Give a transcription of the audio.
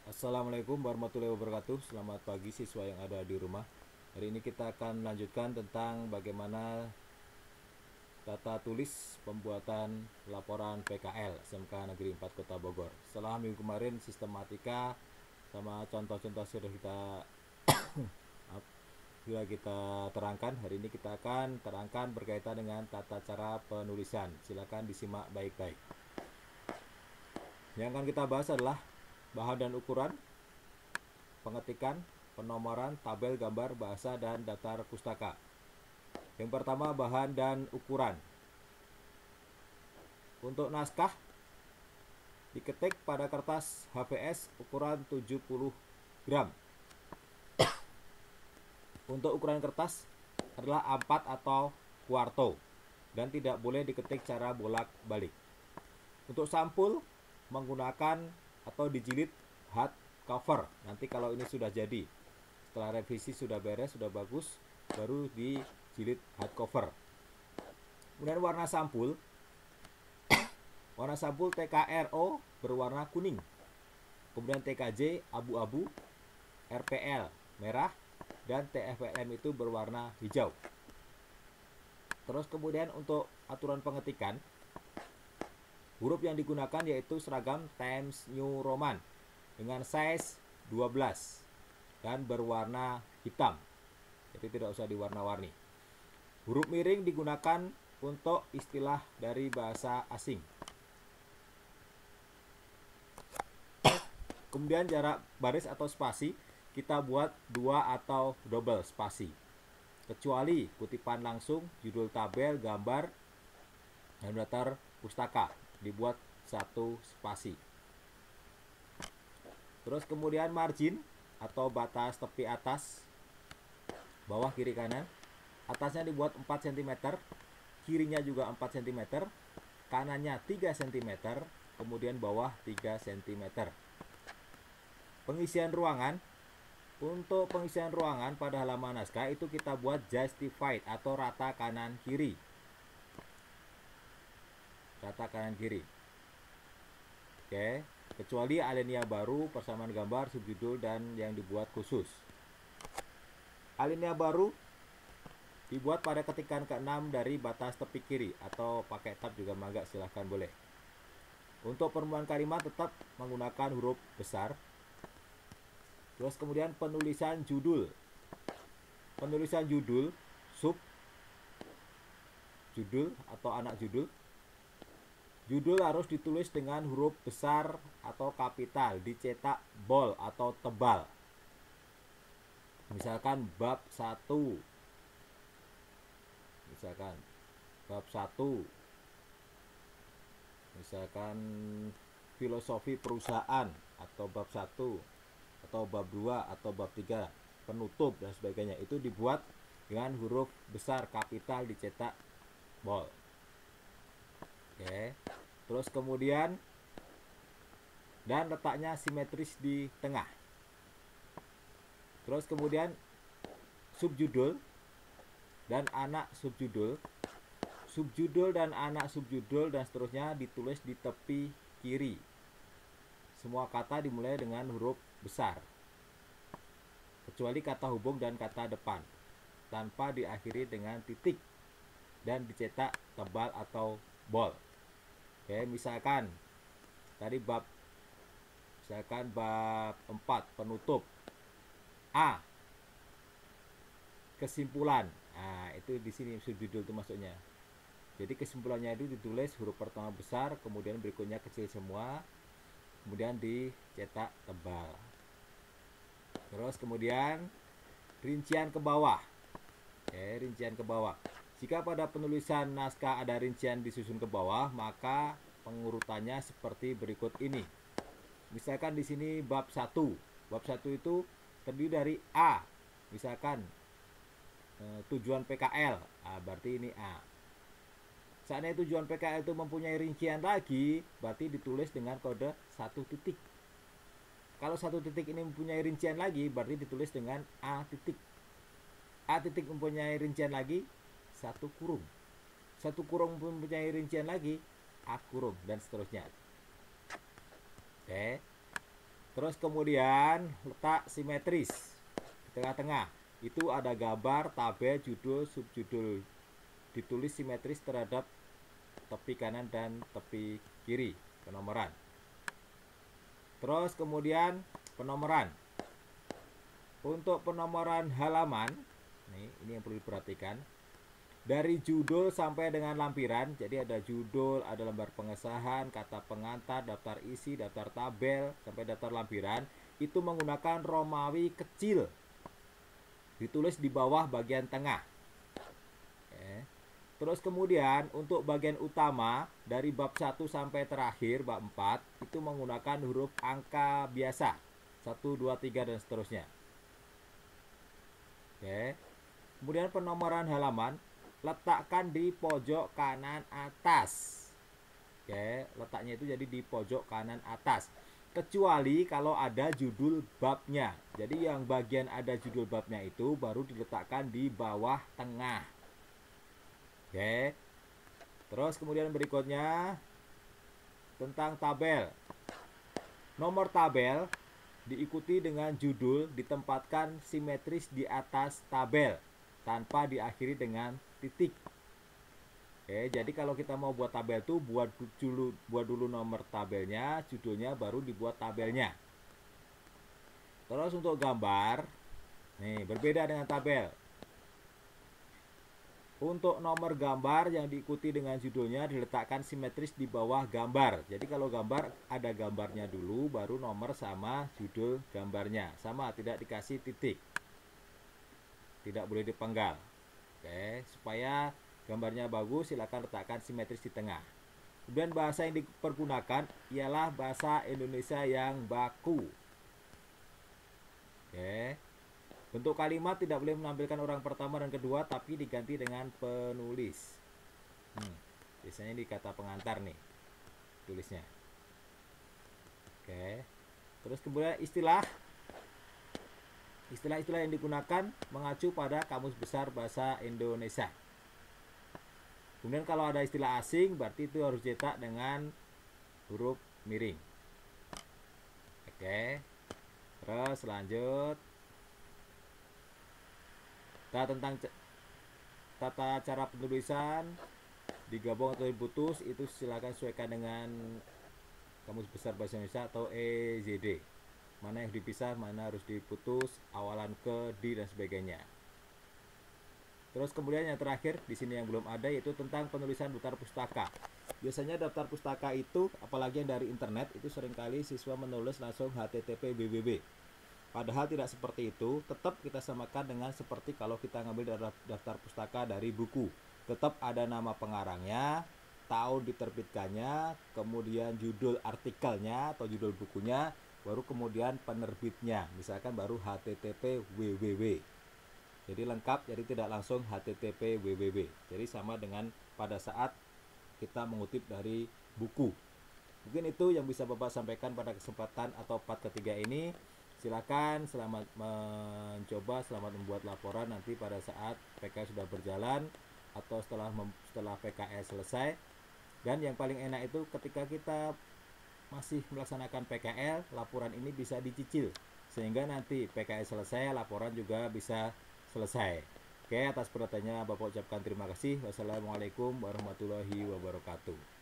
Assalamualaikum warahmatullahi wabarakatuh. Selamat pagi siswa yang ada di rumah. Hari ini kita akan melanjutkan tentang bagaimana tata tulis pembuatan laporan PKL SMK Negeri 4 Kota Bogor. Setelah minggu kemarin sistematika sama contoh-contoh sudah kita terangkan, hari ini kita akan terangkan berkaitan dengan tata cara penulisan. Silakan disimak baik-baik. Yang akan kita bahas adalah bahan dan ukuran, pengetikan, penomoran, tabel, gambar, bahasa, dan daftar pustaka. Yang pertama, bahan dan ukuran. Untuk naskah, diketik pada kertas HVS ukuran 70 gram. Untuk ukuran kertas adalah A4 atau kuarto dan tidak boleh diketik cara bolak-balik. Untuk sampul menggunakan atau dijilid hard cover. Nanti kalau ini sudah jadi, setelah revisi sudah beres, sudah bagus, baru dijilid hard cover. Kemudian warna sampul TKRO berwarna kuning, kemudian TKJ abu-abu, RPL merah, dan TFLM itu berwarna hijau. Terus kemudian untuk aturan pengetikan, huruf yang digunakan yaitu seragam Times New Roman dengan size 12 dan berwarna hitam, jadi tidak usah diwarna-warni. Huruf miring digunakan untuk istilah dari bahasa asing. Kemudian jarak baris atau spasi kita buat 2 atau double spasi, kecuali kutipan langsung, judul tabel, gambar, dan daftar pustaka dibuat 1 spasi. Terus kemudian margin atau batas tepi atas, bawah, kiri, kanan, atasnya dibuat 4 cm, kirinya juga 4 cm, kanannya 3 cm, kemudian bawah 3 cm. Pengisian ruangan, untuk pengisian ruangan pada halaman naskah itu kita buat justified atau rata kanan kiri. Rata kanan kiri. Oke, kecuali alinea baru, persamaan gambar, subjudul, dan yang dibuat khusus. Alinea baru dibuat pada ketikan ke-6 dari batas tepi kiri, atau pakai tab juga mangga, silahkan boleh. Untuk permulaan kalimat tetap menggunakan huruf besar. Terus kemudian penulisan judul. Penulisan judul, sub judul atau anak judul. Judul harus ditulis dengan huruf besar atau kapital, dicetak bold atau tebal. Misalkan bab 1. Misalkan bab 1. Misalkan filosofi perusahaan atau bab 1 atau bab 2 atau bab 3, penutup dan sebagainya, itu dibuat dengan huruf besar kapital, dicetak bold. Oke. Terus kemudian dan letaknya simetris di tengah. Terus kemudian subjudul dan anak subjudul, subjudul dan anak subjudul dan seterusnya ditulis di tepi kiri. Semua kata dimulai dengan huruf besar, kecuali kata hubung dan kata depan, tanpa diakhiri dengan titik dan dicetak tebal atau bold. Oke, misalkan tadi bab 4 penutup, A, kesimpulan. Nah, itu di sini subjudul itu masuknya. Jadi kesimpulannya itu ditulis huruf pertama besar, kemudian berikutnya kecil semua, kemudian dicetak tebal. Terus kemudian rincian ke bawah. Rincian ke bawah. Jika pada penulisan naskah ada rincian disusun ke bawah, maka pengurutannya seperti berikut ini. Misalkan di sini bab 1. Bab 1 itu terdiri dari A. Misalkan tujuan PKL. Berarti ini A. Saatnya tujuan PKL itu mempunyai rincian lagi, berarti ditulis dengan kode 1 titik. Kalau 1 titik ini mempunyai rincian lagi, berarti ditulis dengan A titik. A titik mempunyai rincian lagi, 1 kurung. 1 kurung mempunyai rincian lagi, A kurung, dan seterusnya. Oke. Terus kemudian letak simetris di tengah-tengah. Itu ada gambar, tabel, judul, subjudul. Ditulis simetris terhadap tepi kanan dan tepi kiri penomoran. Terus kemudian penomoran. Untuk penomoran halaman, ini yang perlu diperhatikan. Dari judul sampai dengan lampiran, jadi ada judul, ada lembar pengesahan, kata pengantar, daftar isi, daftar tabel, sampai daftar lampiran, itu menggunakan Romawi kecil. Ditulis di bawah bagian tengah. Oke. Terus kemudian untuk bagian utama, dari bab 1 sampai terakhir, bab 4, itu menggunakan huruf angka biasa. 1, 2, 3, dan seterusnya. Oke. Kemudian penomoran halaman, letakkan di pojok kanan atas. Oke, letaknya itu jadi di pojok kanan atas. Kecuali kalau ada judul babnya. Jadi yang bagian ada judul babnya itu baru diletakkan di bawah tengah. Oke. Terus kemudian berikutnya tentang tabel. Nomor tabel diikuti dengan judul ditempatkan simetris di atas tabel tanpa diakhiri dengan titik. Oke, jadi kalau kita mau buat tabel tuh buat dulu nomor tabelnya, judulnya, baru dibuat tabelnya. Terus untuk gambar, nih berbeda dengan tabel. Untuk nomor gambar yang diikuti dengan judulnya diletakkan simetris di bawah gambar. Jadi kalau gambar ada gambarnya dulu, baru nomor sama judul gambarnya. Sama, tidak dikasih titik. Tidak boleh dipenggal. Oke, supaya gambarnya bagus, silakan letakkan simetris di tengah. Kemudian bahasa yang dipergunakan ialah bahasa Indonesia yang baku. Oke. Bentuk kalimat tidak boleh menampilkan orang pertama dan kedua, tapi diganti dengan penulis. Biasanya di kata pengantar nih tulisnya. Oke. Terus kemudian istilah-istilah yang digunakan mengacu pada Kamus Besar Bahasa Indonesia. Kemudian kalau ada istilah asing, berarti itu harus cetak dengan huruf miring. Oke. Terus lanjut. Tentang tata cara penulisan, digabung atau diputus, itu silakan sesuaikan dengan Kamus Besar Bahasa Indonesia atau EZD. Mana yang dipisah, mana harus diputus, awalan ke, di, dan sebagainya. Terus kemudian yang terakhir di sini yang belum ada, yaitu tentang penulisan daftar pustaka. Biasanya daftar pustaka itu, apalagi yang dari internet, itu seringkali siswa menulis langsung http www. Padahal tidak seperti itu. Tetap kita samakan dengan seperti kalau kita ngambil daftar pustaka dari buku. Tetap ada nama pengarangnya, tahun diterbitkannya, kemudian judul artikelnya atau judul bukunya, baru kemudian penerbitnya, misalkan baru http www. Jadi lengkap, jadi tidak langsung http www. Jadi sama dengan pada saat kita mengutip dari buku. Mungkin itu yang bisa Bapak sampaikan pada kesempatan atau part ketiga ini. Silakan, selamat mencoba, selamat membuat laporan nanti pada saat PKL sudah berjalan atau setelah PKL selesai. Dan yang paling enak itu ketika kita masih melaksanakan PKL, laporan ini bisa dicicil sehingga nanti PKL selesai, laporan juga bisa selesai. Oke, atas perhatiannya Bapak ucapkan terima kasih. Wassalamualaikum warahmatullahi wabarakatuh.